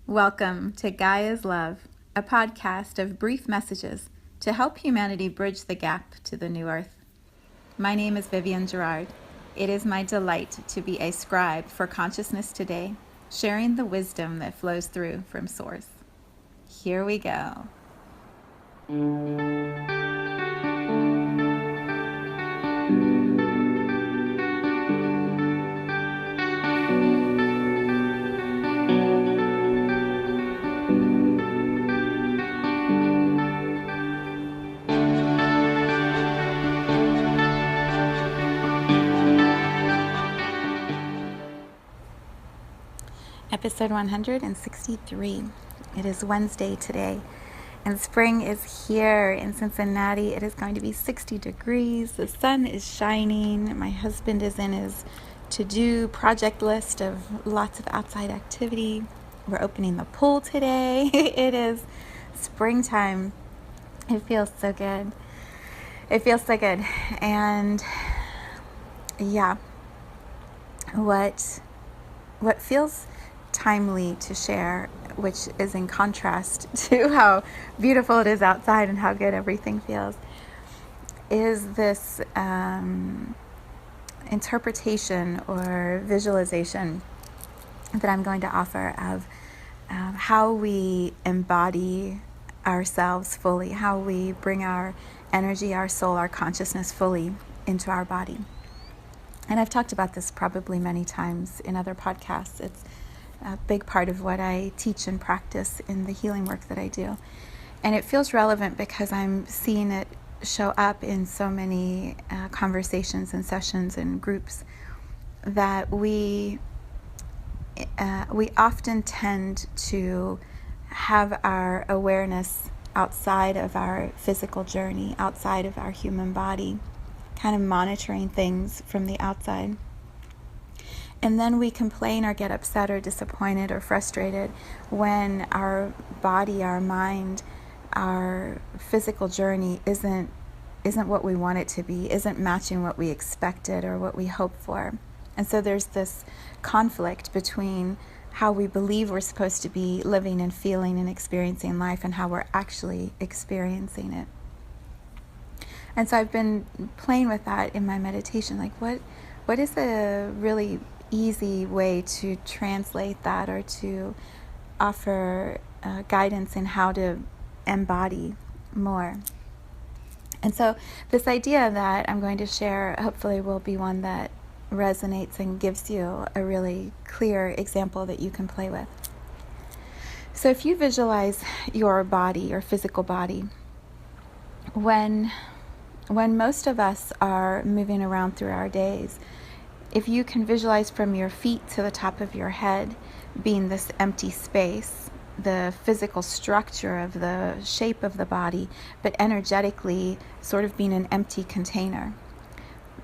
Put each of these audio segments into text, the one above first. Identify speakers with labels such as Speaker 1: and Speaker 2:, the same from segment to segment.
Speaker 1: Welcome to Gaia's Love, a podcast of brief messages to help humanity bridge the gap to the new earth. My name is Vivienne Gerard. It is my delight to be a scribe for consciousness today, sharing the wisdom that flows through from Source. Here we go. Episode 163. It is Wednesday today, and spring is here in Cincinnati. It is going to be 60 degrees. The sun is shining. My husband is in his to-do project list of lots of outside activity. We're opening the pool today. It is springtime. It feels so good. And yeah, what feels timely to share, which is in contrast to how beautiful it is outside and how good everything feels, is this interpretation or visualization that I'm going to offer of how we embody ourselves fully, how we bring our energy, our soul, our consciousness fully into our body. And I've talked about this probably many times in other podcasts. It's a big part of what I teach and practice in the healing work that I do. And it feels relevant because I'm seeing it show up in so many conversations and sessions and groups that we often tend to have our awareness outside of our physical journey, outside of our human body, kind of monitoring things from the outside. And then we complain or get upset or disappointed or frustrated when our body, our mind, our physical journey isn't what we want it to be, isn't matching what we expected or what we hoped for. And so there's this conflict between how we believe we're supposed to be living and feeling and experiencing life and how we're actually experiencing it. And so I've been playing with that in my meditation, like what is a really easy way to translate that or to offer guidance in how to embody more. And so this idea that I'm going to share hopefully will be one that resonates and gives you a really clear example that you can play with. So if you visualize your body, your physical body, when most of us are moving around through our days, if you can visualize from your feet to the top of your head being this empty space, the physical structure of the shape of the body, but energetically sort of being an empty container.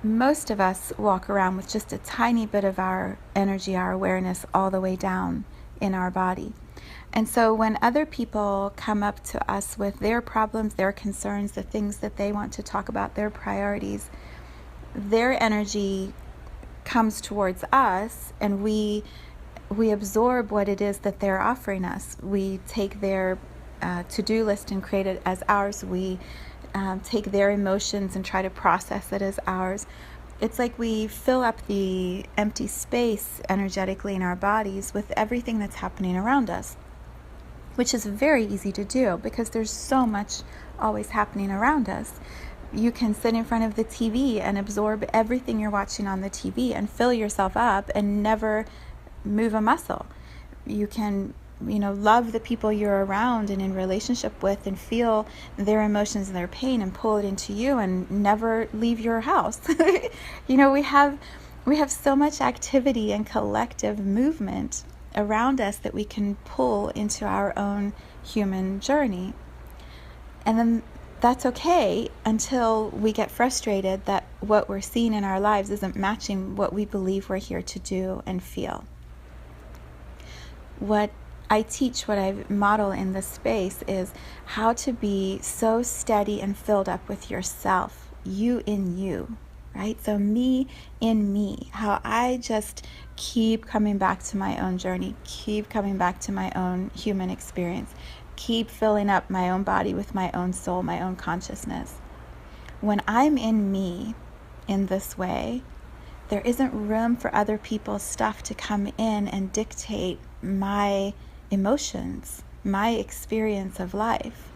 Speaker 1: Most of us walk around with just a tiny bit of our energy, our awareness all the way down in our body. And so when other people come up to us with their problems, their concerns, the things that they want to talk about, their priorities, their energy comes towards us, and we absorb what it is that they're offering us. We take their to-do list and create it as ours. We take their emotions and try to process it as ours. It's like we fill up the empty space energetically in our bodies with everything that's happening around us, which is very easy to do because there's so much always happening around us. You can sit in front of the TV and absorb everything you're watching on the TV and fill yourself up and never move a muscle. You can, love the people you're around and in relationship with and feel their emotions and their pain and pull it into you and never leave your house. We have so much activity and collective movement around us that we can pull into our own human journey. And then that's okay until we get frustrated that what we're seeing in our lives isn't matching what we believe we're here to do and feel. What I teach, what I model in this space is how to be so steady and filled up with yourself, you in you, right? So me in me, how I just keep coming back to my own journey, keep coming back to my own human experience, keep filling up my own body with my own soul, my own consciousness. When I'm in me in this way, there isn't room for other people's stuff to come in and dictate my emotions, my experience of life.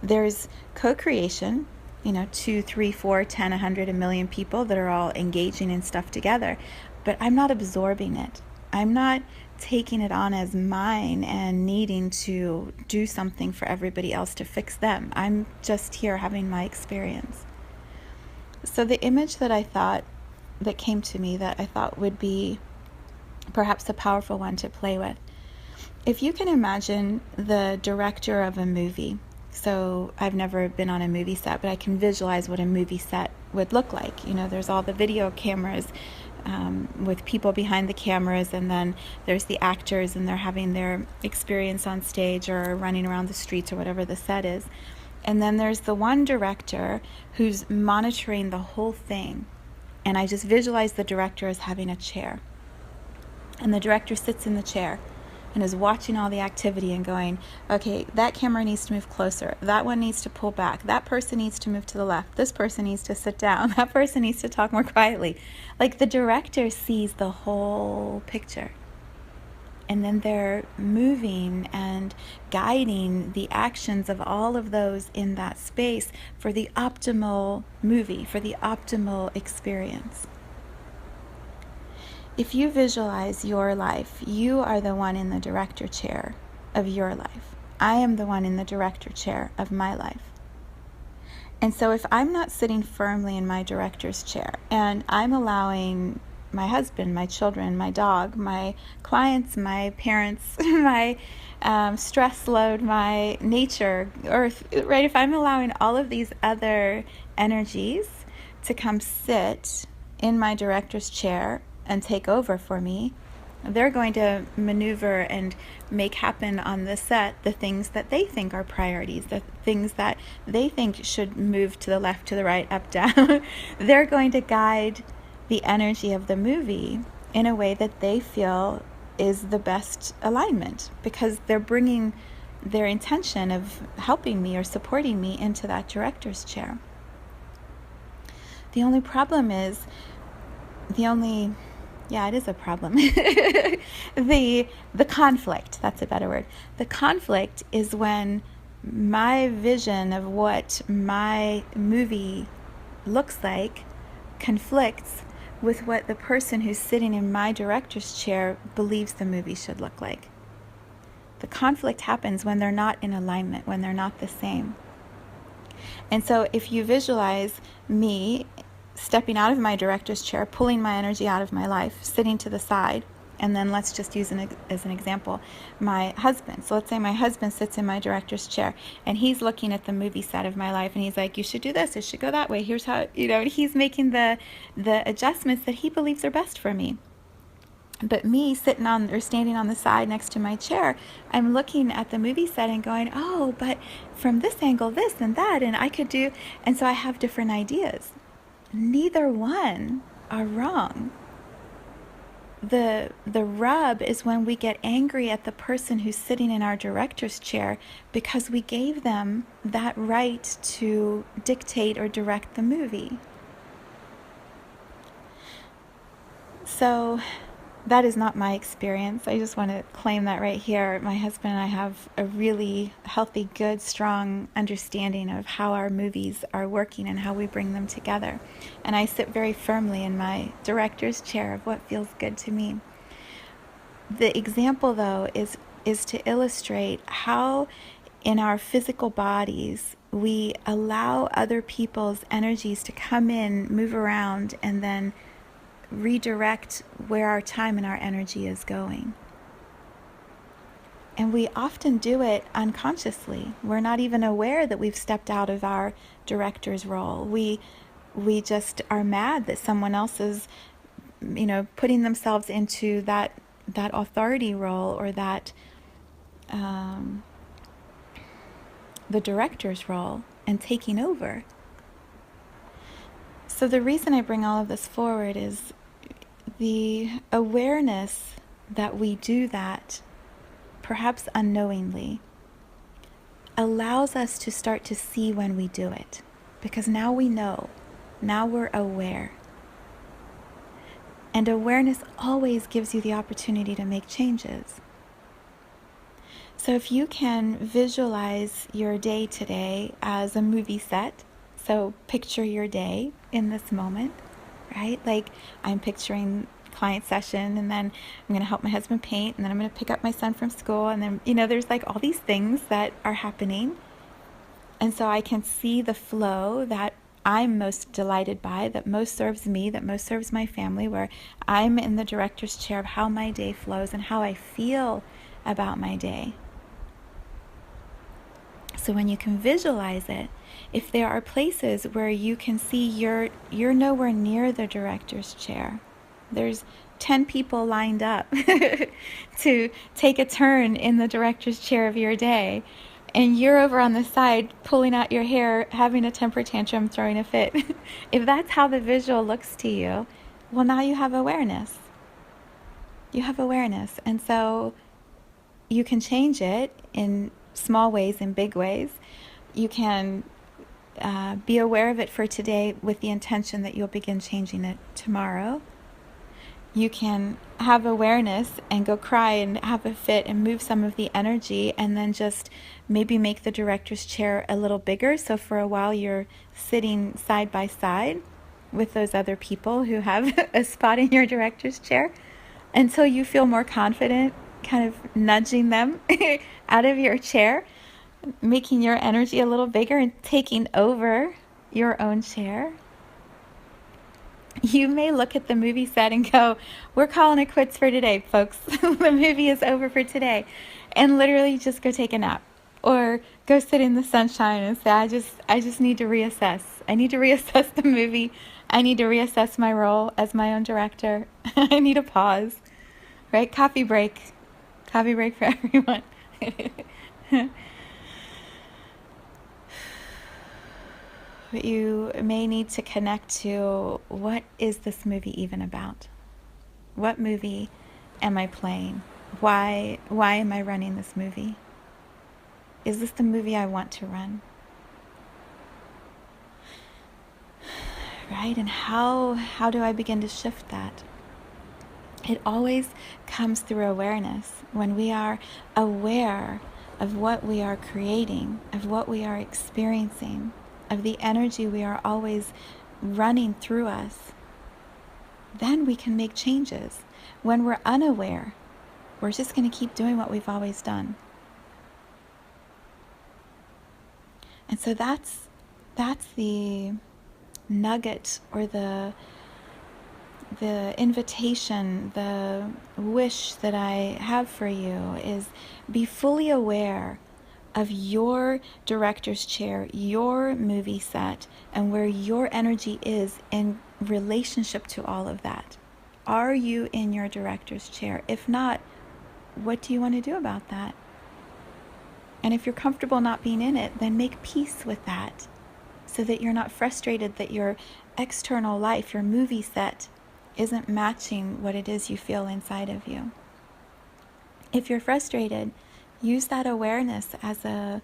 Speaker 1: There's co-creation, 2, 3, 4, 10, 100, a million people that are all engaging in stuff together, but I'm not absorbing it. I'm not taking it on as mine and needing to do something for everybody else to fix them. I'm just here having my experience. So the image that came to me that I thought would be perhaps a powerful one to play with. If you can imagine the director of a movie, so I've never been on a movie set, but I can visualize what a movie set would look like. There's all the video cameras with people behind the cameras, and then there's the actors, and they're having their experience on stage or running around the streets or whatever the set is. And then there's the one director who's monitoring the whole thing. And I just visualize the director as having a chair. And the director sits in the chair and is watching all the activity and going, okay, that camera needs to move closer. That one needs to pull back. That person needs to move to the left. This person needs to sit down. That person needs to talk more quietly. Like, the director sees the whole picture. And then they're moving and guiding the actions of all of those in that space for the optimal movie, for the optimal experience. If you visualize your life, you are the one in the director chair of your life. I am the one in the director chair of my life. And so if I'm not sitting firmly in my director's chair and I'm allowing my husband, my children, my dog, my clients, my parents, my stress load, my nature, earth, right? If I'm allowing all of these other energies to come sit in my director's chair and take over for me, they're going to maneuver and make happen on the set the things that they think are priorities, the things that they think should move to the left, to the right, up, down. They're going to guide the energy of the movie in a way that they feel is the best alignment, because they're bringing their intention of helping me or supporting me into that director's chair. The only problem is, it is a problem. The conflict, that's a better word. The conflict is when my vision of what my movie looks like conflicts with what the person who's sitting in my director's chair believes the movie should look like. The conflict happens when they're not in alignment, when they're not the same. And so if you visualize me stepping out of my director's chair, pulling my energy out of my life, sitting to the side, and then let's just use as an example, my husband. So let's say my husband sits in my director's chair and he's looking at the movie set of my life and he's like, you should do this, it should go that way, here's how, he's making the adjustments that he believes are best for me. But me sitting on or standing on the side next to my chair, I'm looking at the movie set and going, oh, but from this angle, this and that, and I could do, and so I have different ideas. Neither one are wrong. The rub is when we get angry at the person who's sitting in our director's chair because we gave them that right to dictate or direct the movie. So that is not my experience. I just want to claim that right here. My husband and I have a really healthy, good, strong understanding of how our movies are working and how we bring them together. And I sit very firmly in my director's chair of what feels good to me. The example, though, is to illustrate how in our physical bodies we allow other people's energies to come in, move around, and then redirect where our time and our energy is going. And we often do it unconsciously. We're not even aware that we've stepped out of our director's role. We just are mad that someone else is, putting themselves into that authority role or that the director's role and taking over. So the reason I bring all of this forward is the awareness that we do that, perhaps unknowingly, allows us to start to see when we do it. Because now we know, now we're aware. And awareness always gives you the opportunity to make changes. So if you can visualize your day today as a movie set, so picture your day in this moment, right? Like I'm picturing client session, and then I'm going to help my husband paint, and then I'm going to pick up my son from school, and then, there's like all these things that are happening. And so I can see the flow that I'm most delighted by, that most serves me, that most serves my family, where I'm in the director's chair of how my day flows and how I feel about my day. So when you can visualize it, if there are places where you can see you're nowhere near the director's chair, there's 10 people lined up to take a turn in the director's chair of your day, and you're over on the side pulling out your hair, having a temper tantrum, throwing a fit. If that's how the visual looks to you, well, now you have awareness. You have awareness. And so you can change it in small ways, in big ways. You can be aware of it for today with the intention that you'll begin changing it tomorrow. You can have awareness and go cry and have a fit and move some of the energy, and then just maybe make the director's chair a little bigger. So for a while you're sitting side by side with those other people who have a spot in your director's chair until you feel more confident, kind of nudging them out of your chair, making your energy a little bigger and taking over your own chair. You may look at the movie set and go, we're calling it quits for today, folks. The movie is over for today. And literally just go take a nap. Or go sit in the sunshine and say, I just need to reassess. I need to reassess the movie. I need to reassess my role as my own director. I need a pause. Right? Coffee break. Coffee break for everyone. You may need to connect to, what is this movie even about? What movie am I playing? Why am I running this movie? Is this the movie I want to run? Right? And how do I begin to shift that? It always comes through awareness. When we are aware of what we are creating, of what we are experiencing, of the energy we are always running through us, then we can make changes. When we're unaware, we're just going to keep doing what we've always done. And so that's the nugget, or the invitation, the wish that I have for you is, be fully aware of your director's chair, your movie set, and where your energy is in relationship to all of that. Are you in your director's chair? If not, what do you want to do about that? And if you're comfortable not being in it, then make peace with that, so that you're not frustrated that your external life, your movie set, isn't matching what it is you feel inside of you. If you're frustrated, use that awareness as a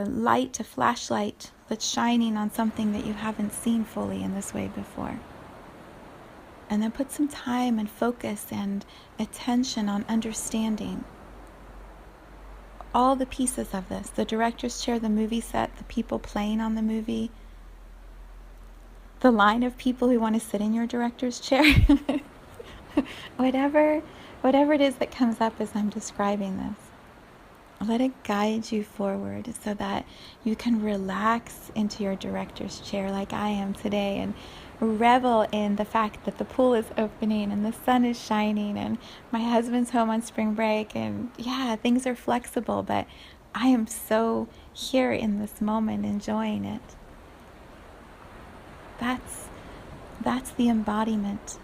Speaker 1: light, a flashlight that's shining on something that you haven't seen fully in this way before. And then put some time and focus and attention on understanding all the pieces of this: the director's chair, the movie set, the people playing on the movie, the line of people who want to sit in your director's chair. whatever it is that comes up as I'm describing this, let it guide you forward so that you can relax into your director's chair like I am today, and revel in the fact that the pool is opening and the sun is shining and my husband's home on spring break, and yeah, things are flexible, but I am so here in this moment enjoying it. That's the embodiment,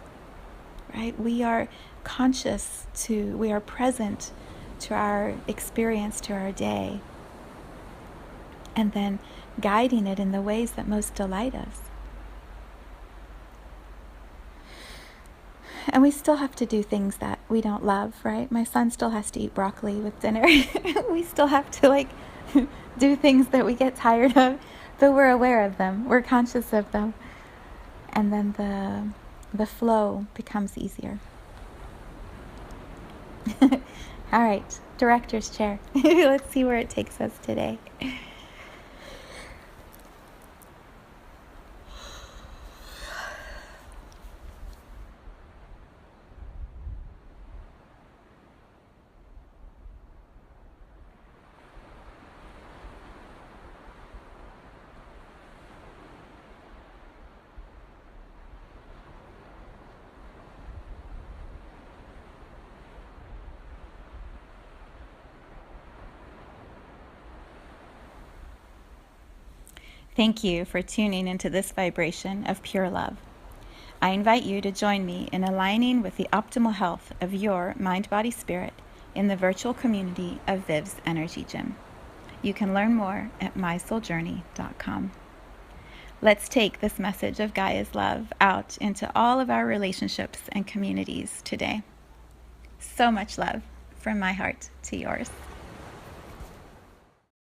Speaker 1: right? We are conscious we are present to our experience, to our day, and then guiding it in the ways that most delight us. And we still have to do things that we don't love, right? My son still has to eat broccoli with dinner. We still have to do things that we get tired of, but we're aware of them. We're conscious of them. And then the flow becomes easier. All right, director's chair. Let's see where it takes us today. Thank you for tuning into this vibration of pure love. I invite you to join me in aligning with the optimal health of your mind, body, spirit in the virtual community of Viv's Energy Gym. You can learn more at mysouljourney.com. Let's take this message of Gaia's love out into all of our relationships and communities today. So much love from my heart to yours.